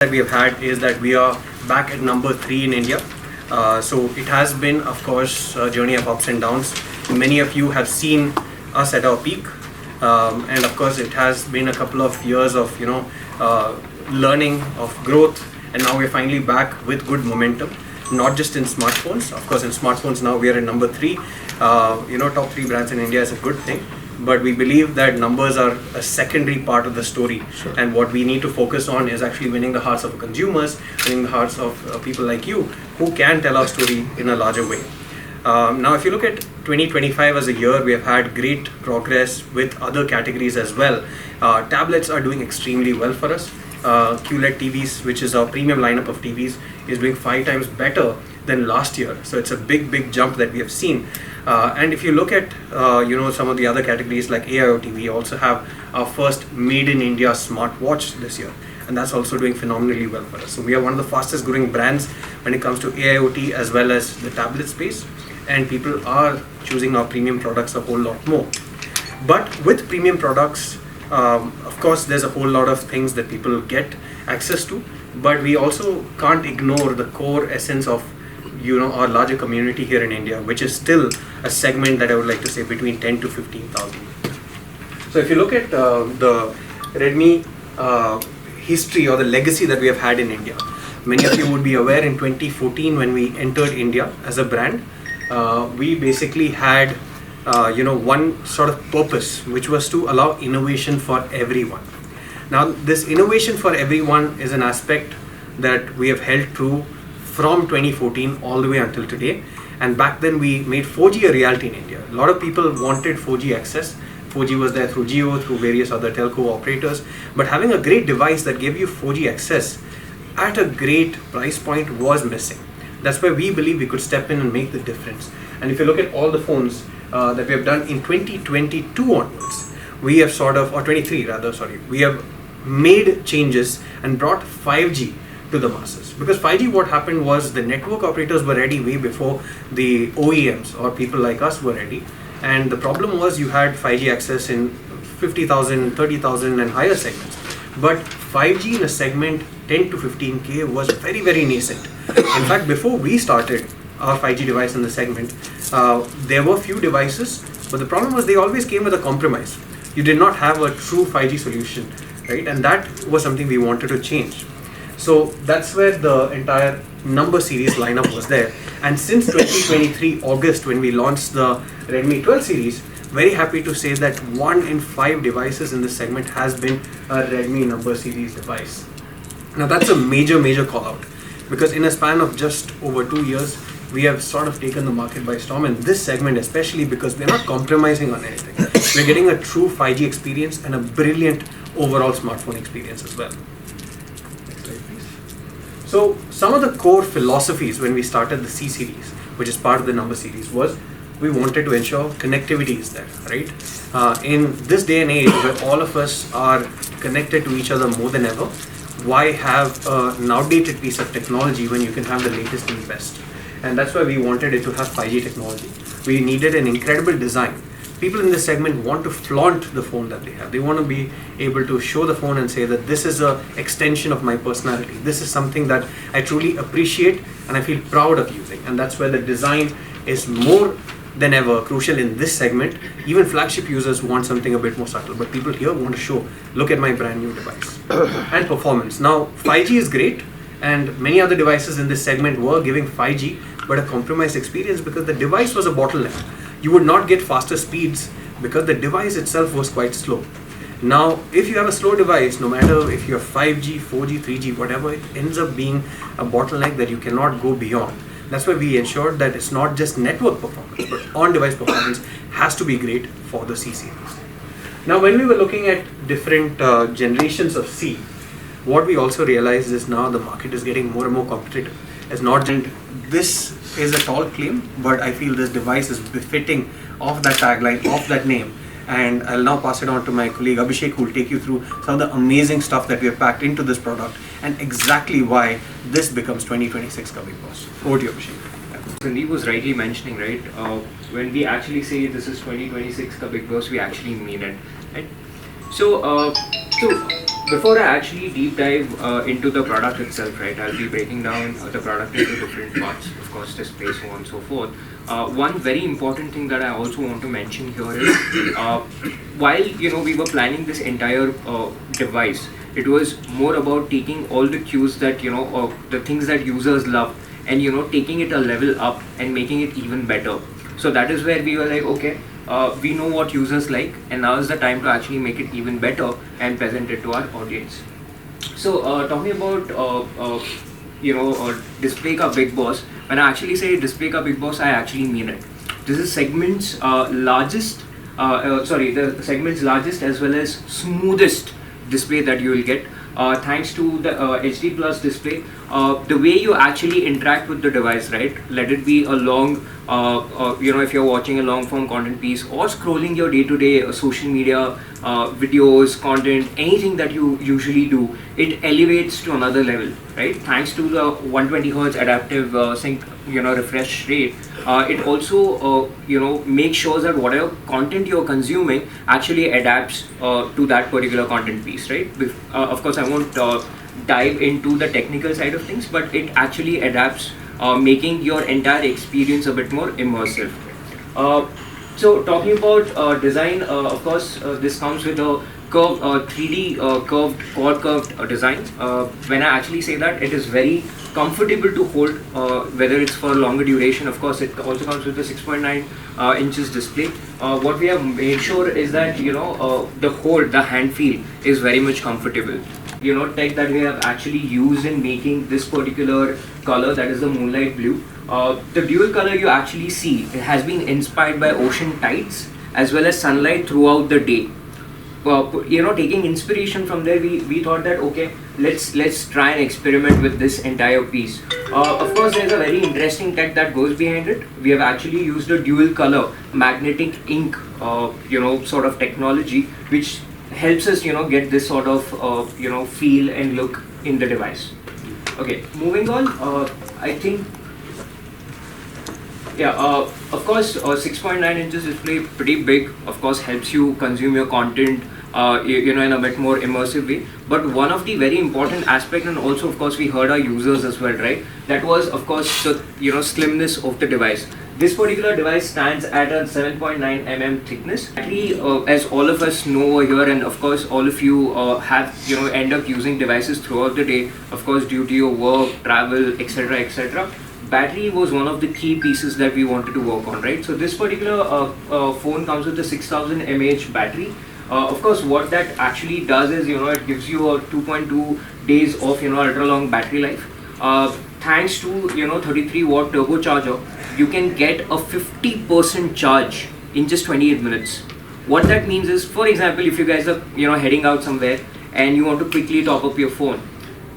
that we have had is that we are back at number 3 in India. So it has been, of course, a journey of ups and downs. Many of you have seen us at our peak, and of course, it has been a couple of years of learning, of growth, and now we're finally back with good momentum. Not just in smartphones. Of course, in smartphones now we are at number 3. Top 3 brands in India is a good thing. But we believe that numbers are a secondary part of the story. Sure. And what we need to focus on is actually winning the hearts of consumers, winning the hearts of people like you who can tell our story in a larger way. Now, if you look at 2025 as a year, we have had great progress with other categories as well. Tablets are doing extremely well for us. QLED TVs, which is our premium lineup of TVs, is doing 5 times better than last year. So it's a big jump that we have seen. And if you look at some of the other categories like AIoT, we also have our first made in India smartwatch this year, and that's also doing phenomenally well for us. So we are one of the fastest growing brands when it comes to AIoT as well as the tablet space, and people are choosing our premium products a whole lot more. But with premium products, of course, there's a whole lot of things that people get access to, but we also can't ignore the core essence of our larger community here in India, which is still a segment that I would like to say between 10 to 15,000. So if you look at the Redmi history or the legacy that we have had in India, many of you would be aware in 2014 when we entered India as a brand, we basically had one sort of purpose, which was to allow innovation for everyone. Now, this innovation for everyone is an aspect that we have held true from 2014 all the way until today. And back then we made 4G a reality in India. A lot of people wanted 4G access. 4G was there through Jio, through various other telco operators. But having a great device that gave you 4G access at a great price point was missing. That's why we believe we could step in and make the difference. And if you look at all the phones that we have done in 2022 onwards, we have or 23 rather, we have made changes and brought 5G to the masses. Because 5G, what happened was the network operators were ready way before the OEMs or people like us were ready. And the problem was you had 5G access in 50,000, 30,000 and higher segments. But 5G in a segment 10 to 15K was very nascent. In fact, before we started our 5G device in the segment, there were few devices, but the problem was they always came with a compromise. You did not have a true 5G solution, right? And that was something we wanted to change. So that's where the entire number series lineup was there. And since 2023 August, when we launched the Redmi 12 series, very happy to say that 1 in 5 devices in this segment has been a Redmi number series device. Now that's a major call out, because in a span of just over 2 years, we have sort of taken the market by storm in this segment, especially because we're not compromising on anything. We're getting a true 5G experience and a brilliant overall smartphone experience as well. So some of the core philosophies when we started the C series, which is part of the number series, was we wanted to ensure connectivity is there, right? In this day and age where all of us are connected to each other more than ever, why have an outdated piece of technology when you can have the latest and best? And that's why we wanted it to have 5G technology. We needed an incredible design. People in this segment want to flaunt the phone that they have. They want to be able to show the phone and say that this is an extension of my personality. This is something that I truly appreciate and I feel proud of using. And that's where the design is more than ever crucial in this segment. Even flagship users want something a bit more subtle, but people here want to show, look at my brand new device. And performance. Now, 5G is great, and many other devices in this segment were giving 5G, but a compromised experience because the device was a bottleneck. You would not get faster speeds because the device itself was quite slow. Now, if you have a slow device, no matter if you have 5G, 4G, 3G, whatever, it ends up being a bottleneck that you cannot go beyond. That's why we ensured that it's not just network performance, but on-device performance has to be great for the C series. Now, when we were looking at different generations of C, what we also realized is now the market is getting more and more competitive. It's not just this is a tall claim, but I feel this device is befitting of that tagline, of that name. And I'll now pass it on to my colleague Abhishek, who will take you through some of the amazing stuff that we have packed into this product and exactly why this becomes 2026 ka Big Boss. Over to you, Abhishek. Sandeep was rightly mentioning, right? When we actually say this is 2026 ka Big Boss, we actually mean it, right? So before I actually deep dive into the product itself, right, I'll be breaking down the product into different parts, of course, display, so on and so forth. One very important thing that I also want to mention here is, while we were planning this entire device, it was more about taking all the cues that the things that users love, and taking it a level up and making it even better. So that is where we were like, okay, we know what users like, and now is the time to actually make it even better and present it to our audience. So talking about display ka big boss. When I actually say display ka big boss, I actually mean it. This is segment's largest, the segment's largest as well as smoothest display that you will get. Thanks to the HD Plus display, the way you actually interact with the device, right? Let it be a long, if you're watching a long form content piece or scrolling your day-to-day social media videos, content, anything that you usually do, it elevates to another level, right? Thanks to the 120 Hz adaptive sync, refresh rate, it also, makes sure that whatever content you're consuming actually adapts to that particular content piece, right? Of course, I won't dive into the technical side of things, but it actually adapts, making your entire experience a bit more immersive. So talking about design, of course, this comes with a curved 3D curved quad curved design. When I actually say that, it is very comfortable to hold, whether it's for longer duration. Of course, it also comes with a 6.9 inches display. What we have made sure is that the hand feel is very much comfortable. Tech that we have actually used in making this particular color, that is the moonlight blue. The dual color you actually see, it has been inspired by ocean tides as well as sunlight throughout the day. Taking inspiration from there, we thought that okay, let's try and experiment with this entire piece. Of course, there's a very interesting tech that goes behind it. We have actually used a dual color magnetic ink, sort of technology, which helps us, get this sort of, feel and look in the device. Okay, moving on. I think. Yeah, of course, 6.9 inches display, pretty big. Of course, helps you consume your content, in a bit more immersive way. But one of the very important aspect, and also, of course, we heard our users as well, right? That was, of course, the slimness of the device. This particular device stands at a 7.9 mm thickness. Actually, as all of us know over here, and of course, all of you have end up using devices throughout the day. Of course, due to your work, travel, etc., etc. Battery was one of the key pieces that we wanted to work on, right? So this particular phone comes with a 6000 mAh battery. Of course, what that actually does is, it gives you a 2.2 days of, ultra long battery life. Thanks to, 33 watt turbocharger, you can get a 50% charge in just 28 minutes. What that means is, for example, if you guys are, heading out somewhere and you want to quickly top up your phone,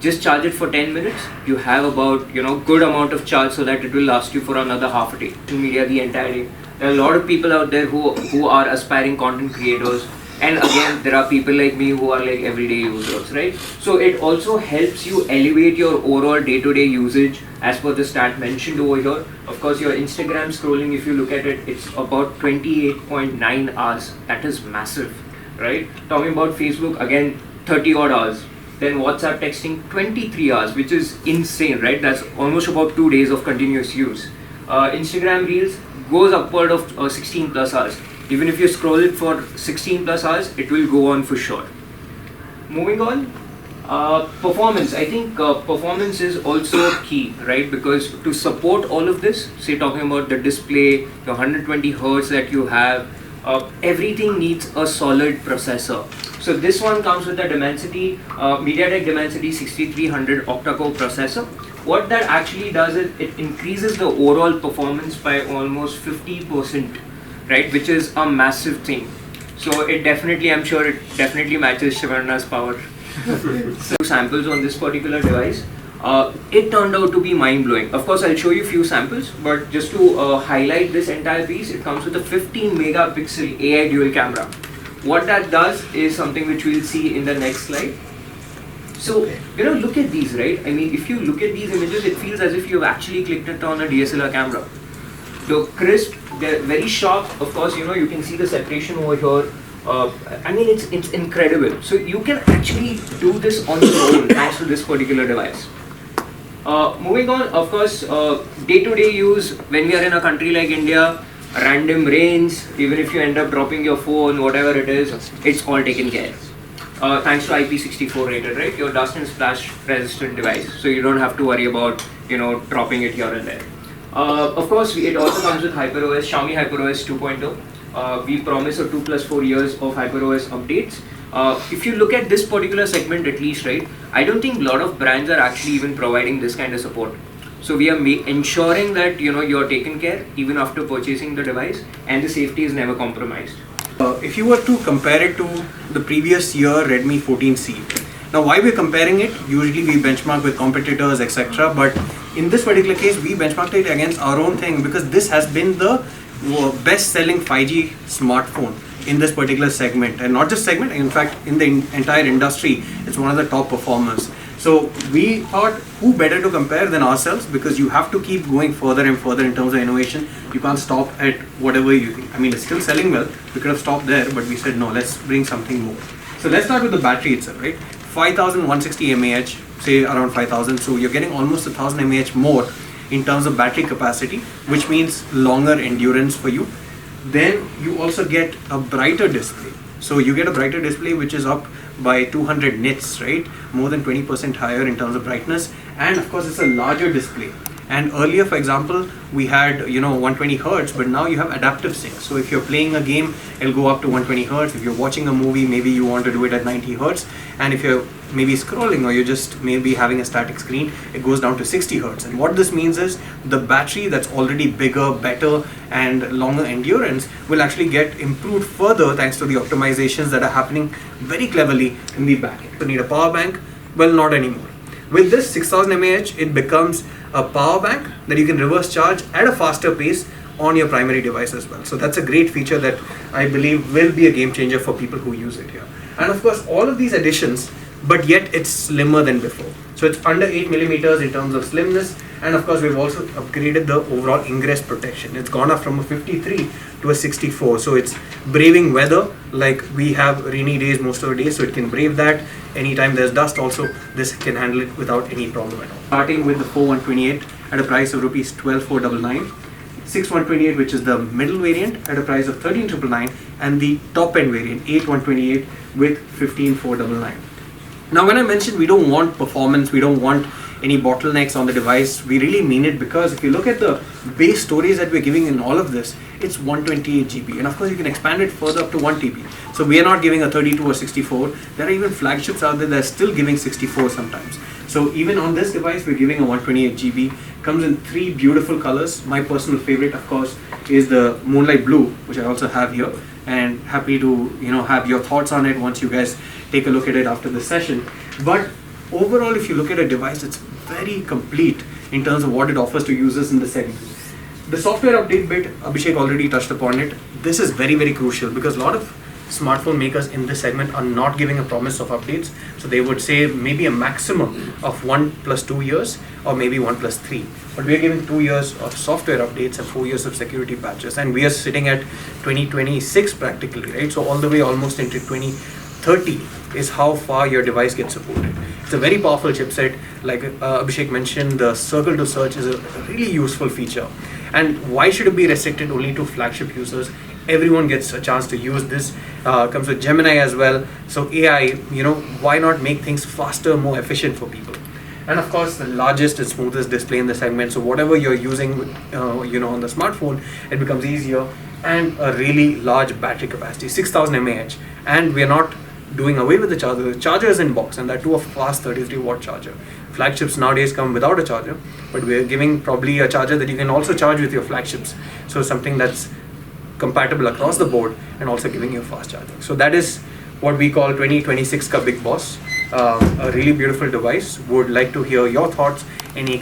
just charge it for 10 minutes. You have about, good amount of charge so that it will last you for another half a day. Social media the entire day. There are a lot of people out there who are aspiring content creators. And again, there are people like me who are like everyday users, right? So it also helps you elevate your overall day-to-day usage as per the stat mentioned over here. Of course, your Instagram scrolling, if you look at it, it's about 28.9 hours. That is massive, right? Talking about Facebook, again, 30 odd hours. Then WhatsApp texting, 23 hours, which is insane, right? That's almost about 2 days of continuous use. Instagram Reels goes upward of 16 plus hours. Even if you scroll it for 16 plus hours, it will go on for sure. Moving on, performance. I think performance is also key, right? Because to support all of this, say talking about the display, the 120 Hz that you have, everything needs a solid processor. So this one comes with a Dimensity, MediaTek Dimensity 6300 octa-core processor. What that actually does is it increases the overall performance by almost 50%. Right, which is a massive thing. So it definitely, I'm sure it definitely matches Shivarna's power. So samples on this particular device, it turned out to be mind-blowing. Of course, I'll show you a few samples, but just to highlight this entire piece, it comes with a 15 megapixel AI dual camera. What that does is something which we'll see in the next slide. So, look at these, right? I mean, if you look at these images, it feels as if you've actually clicked it on a DSLR camera. The crisp, they're very sharp. Of course, you can see the separation over here. I mean, it's incredible. So you can actually do this on your own thanks to this particular device. Moving on, of course, day-to-day use, when we are in a country like India, random rains, even if you end up dropping your phone, whatever it is, it's all taken care. Thanks to IP64 rated, right? Your dust and splash resistant device, so you don't have to worry about, dropping it here and there. Of course, it also comes with HyperOS, Xiaomi HyperOS 2.0. We promise a 2+4 years of HyperOS updates. If you look at this particular segment at least, right, I don't think a lot of brands are actually even providing this kind of support. So we are ensuring that you're taken care even after purchasing the device, and the safety is never compromised. If you were to compare it to the previous year Redmi 14C, now why we're comparing it, usually we benchmark with competitors, etc. But in this particular case, we benchmarked it against our own thing, because this has been the best selling 5G smartphone in this particular segment, and not just segment, in fact in the entire industry it's one of the top performers. So we thought, who better to compare than ourselves, because you have to keep going further and further in terms of innovation. You can't stop at whatever you think. I mean, it's still selling well, we could have stopped there, but we said no, let's bring something more. So let's start with the battery itself, right? 5160 mAh, say around 5000, so you're getting almost 1000 mAh more in terms of battery capacity, which means longer endurance for you. Then you also get a brighter display. So you get a brighter display which is up by 200 nits, right? More than 20% higher in terms of brightness. And of course it's a larger display. And earlier, for example, we had 120 Hertz, but now you have adaptive sync. So if you're playing a game, it'll go up to 120 Hertz. If you're watching a movie, maybe you want to do it at 90 Hertz. And if you're maybe scrolling, or you're just maybe having a static screen, it goes down to 60 Hertz. And what this means is the battery that's already bigger, better, and longer endurance will actually get improved further thanks to the optimizations that are happening very cleverly in the backend. You need a power bank? Well, not anymore. With this 6000 mAh, it becomes a power bank that you can reverse charge at a faster pace on your primary device as well. So that's a great feature that I believe will be a game changer for people who use it here. And of course, all of these additions, but yet it's slimmer than before. So it's under 8 millimeters in terms of slimness. And of course, we've also upgraded the overall ingress protection. It's gone up from a 53 to a 64. So it's braving weather, like we have rainy days most of the day, so it can brave that. Anytime there's dust also, this can handle it without any problem at all. Starting with the 4128 at a price of rupees 12,499. 6128, which is the middle variant, at a price of 13,999, and the top end variant 8128 with 15,499. Now when I mentioned we don't want performance, we don't want any bottlenecks on the device, we really mean it, because if you look at the base storage that we're giving in all of this, it's 128 GB, and of course you can expand it further up to 1 TB. So we are not giving a 32 or 64. There are even flagships out there that are still giving 64 sometimes. So even on this device, we're giving a 128 GB. Comes in 3 beautiful colors. My personal favorite, of course, is the Moonlight Blue, which I also have here, and happy to have your thoughts on it once you guys take a look at it after the session. But overall, if you look at a device, it's very complete in terms of what it offers to users in the segment. The software update bit, Abhishek already touched upon it. This is very, very crucial, because a lot of smartphone makers in this segment are not giving a promise of updates. So they would say maybe a maximum of 1 + 2 years, or maybe 1 + 3. But we are giving 2 years of software updates and 4 years of security patches. And we are sitting at 2026 practically, right? So all the way almost into 2030 is how far your device gets supported. It's a very powerful chipset. Like Abhishek mentioned, the circle to search is a really useful feature. And why should it be restricted only to flagship users? Everyone gets a chance to use this. Comes with Gemini as well. So AI, why not make things faster, more efficient for people? And of course, the largest and smoothest display in the segment. So whatever you're using, on the smartphone, it becomes easier. And a really large battery capacity, 6000 mAh. And we are not doing away with the charger. The charger is in box, and that too a fast 33-watt charger. Flagships nowadays come without a charger, but we're giving probably a charger that you can also charge with your flagships. So something that's compatible across the board and also giving you fast charging. So that is what we call 2026 ka Big Boss. A really beautiful device. Would like to hear your thoughts. Any